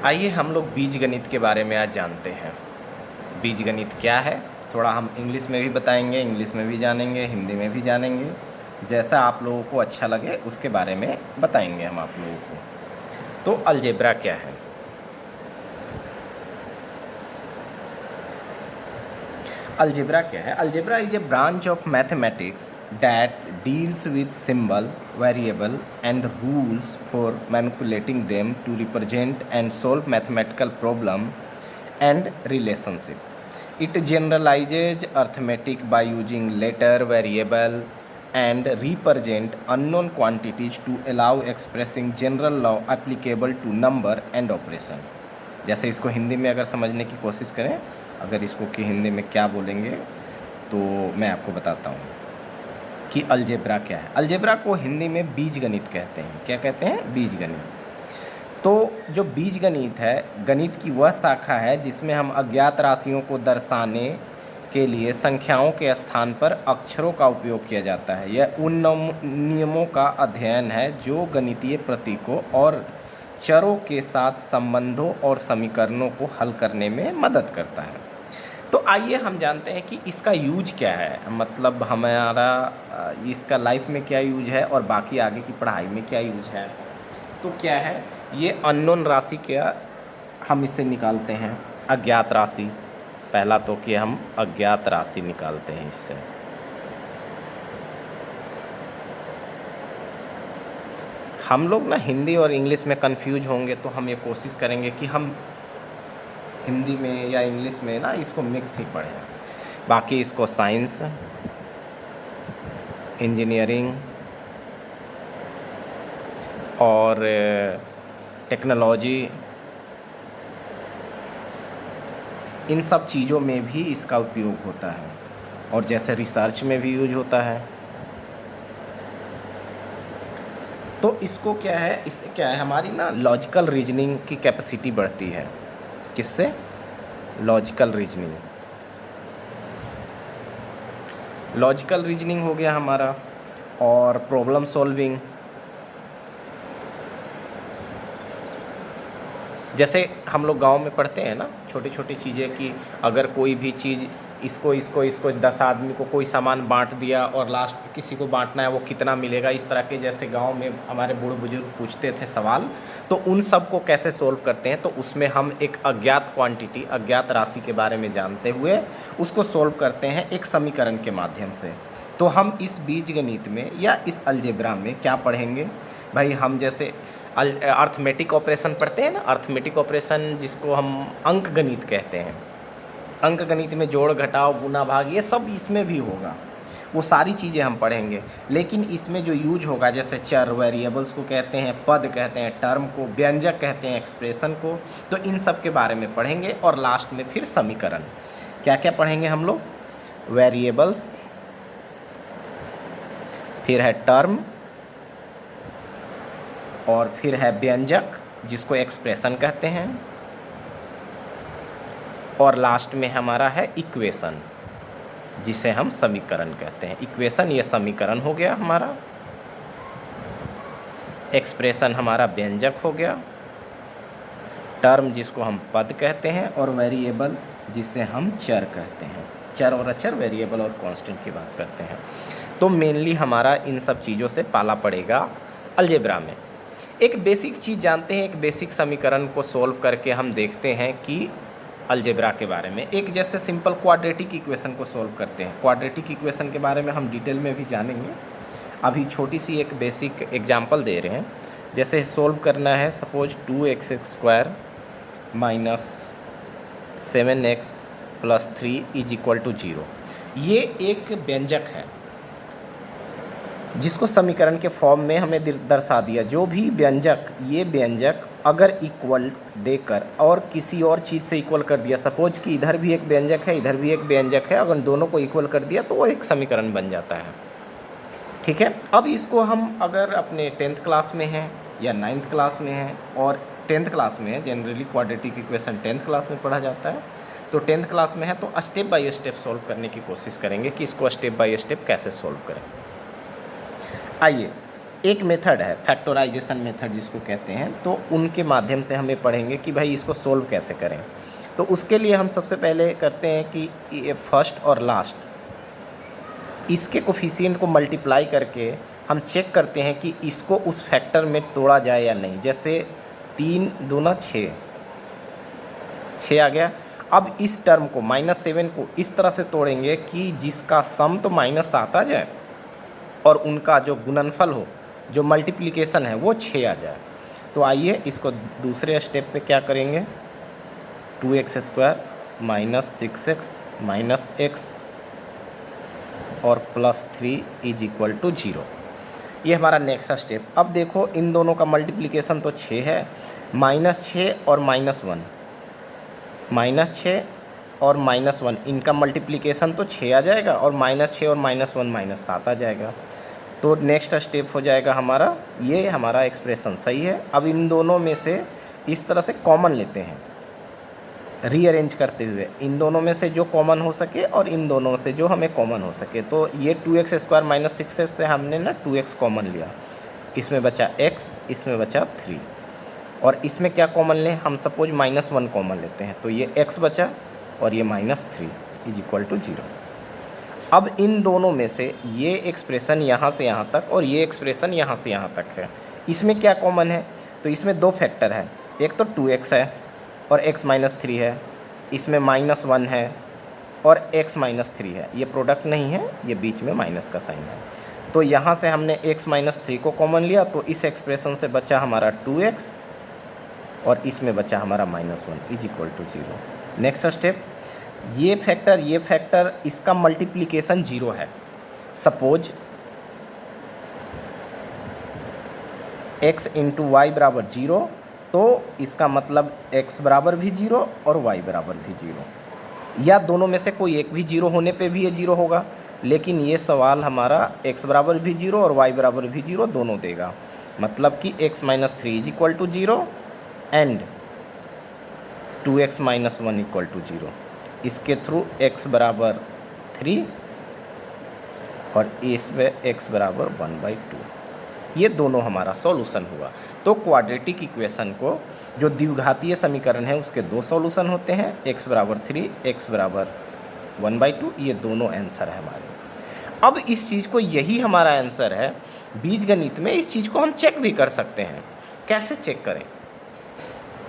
आइए हम लोग बीजगणित के बारे में आज जानते हैं। बीजगणित क्या है, थोड़ा हम इंग्लिश में भी बताएंगे, इंग्लिश में भी जानेंगे, हिंदी में भी जानेंगे। जैसा आप लोगों को अच्छा लगे उसके बारे में बताएंगे हम आप लोगों को। तो अलजेब्रा क्या है? अलजेब्रा क्या है? Algebra is a branch of mathematics that deals with symbol, variable and rules for manipulating them to represent and solve mathematical problem and relationship. It generalizes arithmetic by using letter, variable and represent unknown quantities to allow expressing general law applicable to number and operation. जैसे इसको हिंदी में अगर समझने की कोशिश करें, अगर इसको कि हिंदी में क्या बोलेंगे तो मैं आपको बताता हूँ कि अलजेब्रा क्या है। अलजेब्रा को हिंदी में बीजगणित कहते हैं। क्या कहते हैं? बीजगणित। तो जो बीजगणित है, गणित की वह शाखा है जिसमें हम अज्ञात राशियों को दर्शाने के लिए संख्याओं के स्थान पर अक्षरों का उपयोग किया जाता है। यह उन नियमों का अध्ययन है जो गणितीय प्रतीकों और चरों के साथ संबंधों और समीकरणों को हल करने में मदद करता है। तो आइए हम जानते हैं कि इसका यूज क्या है, मतलब हमारा इसका लाइफ में क्या यूज है और बाकी आगे की पढ़ाई में क्या यूज है। तो क्या है ये? अननोन राशि क्या हम इससे निकालते हैं? अज्ञात राशि। पहला तो कि हम अज्ञात राशि निकालते हैं इससे। हम लोग ना हिंदी और इंग्लिश में कंफ्यूज होंगे, तो हम ये कोशिश करेंगे कि हम हिंदी में या इंग्लिश में ना इसको मिक्स ही पढ़ें। बाकी इसको साइंस, इंजीनियरिंग और टेक्नोलॉजी, इन सब चीज़ों में भी इसका उपयोग होता है और जैसे रिसर्च में भी यूज होता है। तो इसको क्या है, इससे क्या है हमारी ना लॉजिकल रीजनिंग की कैपेसिटी बढ़ती है। किससे? Logical reasoning. लॉजिकल रीजनिंग हो गया हमारा, और प्रॉब्लम सॉल्विंग। जैसे हम लोग गांव में पढ़ते हैं ना छोटी छोटी चीज़ें कि अगर कोई भी चीज़ इसको 10 आदमी को कोई सामान बांट दिया और लास्ट में किसी को बांटना है, वो कितना मिलेगा, इस तरह के जैसे गांव में हमारे बूढ़े बुजुर्ग पूछते थे सवाल, तो उन सब को कैसे सोल्व करते हैं। तो उसमें हम एक अज्ञात क्वांटिटी, अज्ञात राशि के बारे में जानते हुए उसको सोल्व करते हैं एक समीकरण के माध्यम से। तो हम इस बीजगणित में या इस अलजेब्रा में क्या पढ़ेंगे भाई? हम जैसे अर्थमेटिक ऑपरेशन पढ़ते हैं ना, अर्थमेटिक ऑपरेशन जिसको हम अंक गणित कहते हैं। अंक गणित में जोड़ घटाव गुना भाग ये सब इसमें भी होगा, वो सारी चीज़ें हम पढ़ेंगे। लेकिन इसमें जो यूज होगा जैसे चर, वेरिएबल्स को कहते हैं, पद कहते हैं, टर्म को, व्यंजक कहते हैं, एक्सप्रेशन को, तो इन सब के बारे में पढ़ेंगे। और लास्ट में फिर समीकरण। क्या क्या पढ़ेंगे हम लोग? वेरिएबल्स, फिर है टर्म, और फिर है व्यंजक जिसको एक्सप्रेशन कहते हैं, और लास्ट में हमारा है इक्वेशन जिसे हम समीकरण कहते हैं। इक्वेशन ये समीकरण हो गया हमारा, एक्सप्रेशन हमारा व्यंजक हो गया, टर्म जिसको हम पद कहते हैं, और वेरिएबल जिसे हम चर कहते हैं। चर और अचर, वेरिएबल और कांस्टेंट की बात करते हैं। तो मेनली हमारा इन सब चीज़ों से पाला पड़ेगा अलजेब्रा में। एक बेसिक चीज़ जानते हैं, एक बेसिक समीकरण को सोल्व करके हम देखते हैं कि अलजेब्रा के बारे में। एक जैसे सिंपल क्वाड्रेटिक इक्वेशन को सोल्व करते हैं। क्वाड्रेटिक इक्वेशन के बारे में हम डिटेल में भी जानेंगे। अभी छोटी सी एक बेसिक एग्जांपल दे रहे हैं। जैसे सोल्व करना है, suppose 2x² minus 7x plus 3 is equal to 0। ये एक व्यंजक है जिसको समीकरण के फॉर्म में हमें दर्शा दिया। जो भी व्यंजक, ये व्यंजक अगर इक्वल देकर और किसी और चीज़ से इक्वल कर दिया, सपोज कि इधर भी एक व्यंजक है, इधर भी एक व्यंजक है, अगर दोनों को इक्वल कर दिया तो वो एक समीकरण बन जाता है। ठीक है। अब इसको हम अगर अपने 10th क्लास में हैं या 9th क्लास में हैं, और 10th क्लास में है, generally quadratic equation 10th class में पढ़ा जाता है, तो 10th क्लास में है तो स्टेप बाय स्टेप सॉल्व करने की कोशिश करेंगे कि इसको स्टेप बाय स्टेप कैसे सॉल्व करें। आइए एक मेथड है फैक्टराइजेशन मेथड जिसको कहते हैं, तो उनके माध्यम से हमें पढ़ेंगे कि भाई इसको सोल्व कैसे करें। तो उसके लिए हम सबसे पहले करते हैं कि ये फर्स्ट और लास्ट इसके कोफिशिएंट को मल्टीप्लाई करके हम चेक करते हैं कि इसको उस फैक्टर में तोड़ा जाए या नहीं। जैसे 3 दूना 6 आ गया। अब इस टर्म को -7 को इस तरह से तोड़ेंगे कि जिसका सम तो -7 आ जाए और उनका जो गुणनफल हो, जो मल्टीप्लिकेशन है, वो 6 आ जाए। तो आइए इसको दूसरे स्टेप पे क्या करेंगे, 2x² - 6x - x और +3 = 0। ये हमारा नेक्स्ट स्टेप। अब देखो इन दोनों का मल्टीप्लिकेशन तो 6 है, -6 और -1, -6 और -1 इनका मल्टीप्लिकेशन तो 6 आ जाएगा और -6 और -1 -7 आ जाएगा। तो नेक्स्ट स्टेप हो जाएगा हमारा, ये हमारा एक्सप्रेशन सही है। अब इन दोनों में से इस तरह से कॉमन लेते हैं, रीअरेंज करते हुए इन दोनों में से जो कॉमन हो सके और इन दोनों से जो हमें कॉमन हो सके। तो ये 2x² - 6x से हमने ना 2x कॉमन लिया, इसमें बचा x, इसमें बचा 3 और इसमें क्या कॉमन लें, हम सपोज -1 कॉमन लेते हैं, तो ये x बचा और ये -3 = 0। अब इन दोनों में से ये एक्सप्रेशन यहाँ से यहाँ तक और ये एक्सप्रेशन यहाँ से यहाँ तक है, इसमें क्या कॉमन है, तो इसमें दो फैक्टर है, एक तो 2x है और x - 3 है, इसमें -1 है और x - 3 है, ये प्रोडक्ट नहीं है, ये बीच में माइनस का साइन है। तो यहाँ से हमने x - 3 को कॉमन लिया, तो इस एक्सप्रेशन से बचा हमारा 2x और इसमें बचा हमारा -1 = 0। नेक्स्ट स्टेप, ये फैक्टर इसका मल्टीप्लिकेशन 0 है। सपोज x × y = 0, तो इसका मतलब x बराबर भी 0 और y बराबर भी 0, या दोनों में से कोई एक भी 0 होने पे भी ये 0 होगा। लेकिन ये सवाल हमारा x बराबर भी 0 और y बराबर भी 0 दोनों देगा, मतलब कि x - 3 = 0 एंड 2x - 1 = 0। इसके थ्रू x बराबर 3 और इसमें x बराबर 1/2, ये दोनों हमारा सॉल्यूशन हुआ। तो क्वाड्रेटिक इक्वेशन को, जो द्विघातीय समीकरण है, उसके दो सॉल्यूशन होते हैं, x बराबर 3, x बराबर 1/2, ये दोनों आंसर है हमारे। अब इस चीज़ को, यही हमारा आंसर है बीजगणित में, इस चीज़ को हम चेक भी कर सकते हैं। कैसे चेक करें,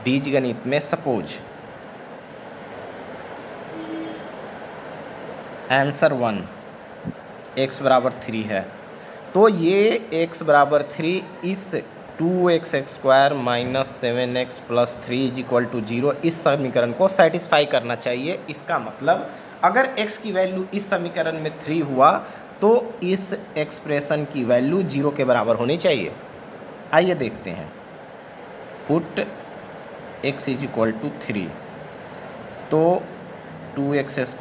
बीजगणित में सपोज आंसर 1 x बराबर 3 है, तो ये x बराबर 3 इस 2x² - 7x + 3 = 0 इस समीकरण को सेटिस्फाई करना चाहिए। इसका मतलब अगर x की वैल्यू इस समीकरण में 3 हुआ तो इस एक्सप्रेशन की वैल्यू 0 के बराबर होनी चाहिए। आइए देखते हैं, पुट x = 3, तो 2x² -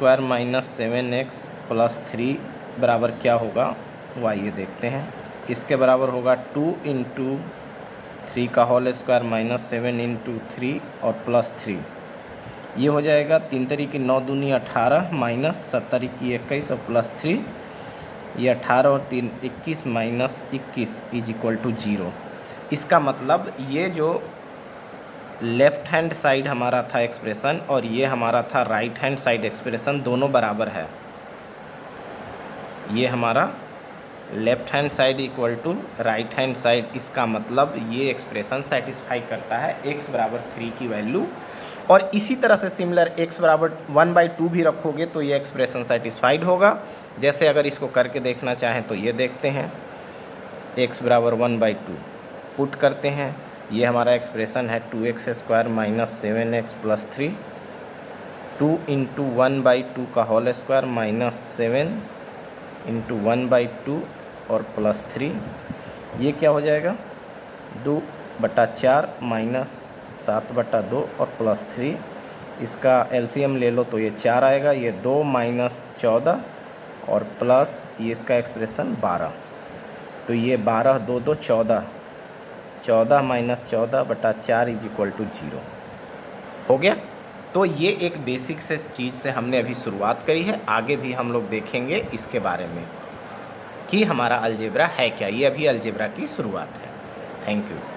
7x + 3 बराबर क्या होगा, वो आइए देखते हैं। इसके बराबर होगा 2 × 3 का होल स्क्वायर - 7 × 3 और +3, ये हो जाएगा 3 तरीके 9 दूनी 18 - 7 तरीके 21 और +3, ये 18 और 3 21 - 21 = 0। इसका मतलब ये जो लेफ्ट हैंड साइड हमारा था एक्सप्रेशन और ये हमारा था राइट हैंड साइड एक्सप्रेशन, दोनों बराबर है। ये हमारा left hand side = right hand side, इसका मतलब ये एक्सप्रेशन सेटिस्फाई करता है x बराबर 3 की वैल्यू। और इसी तरह से सिमिलर x बराबर 1/2 भी रखोगे तो ये एक्सप्रेशन सेटिस्फाइड होगा। जैसे अगर इसको करके देखना चाहें तो ये देखते हैं, x बराबर 1/2 पुट करते हैं, ये हमारा एक्सप्रेशन है 2x² - 7x + 3, 2 × 1/2 का होल स्क्वायर -7 × 1/2 और +3, ये क्या हो जाएगा 2/4 - 7/2 और +3, इसका एलसीएम ले लो तो ये 4 आएगा, ये 2 - 14 और प्लस ये इसका एक्सप्रेशन 12, तो ये 12 2 2 14, 14 - 14/4 = 0 हो गया। तो ये एक बेसिक से चीज़ से हमने अभी शुरुआत करी है, आगे भी हम लोग देखेंगे इसके बारे में। कि हमारा अलजेब्रा है क्या। ये अभी अलजेब्रा की शुरुआत है। Thank you.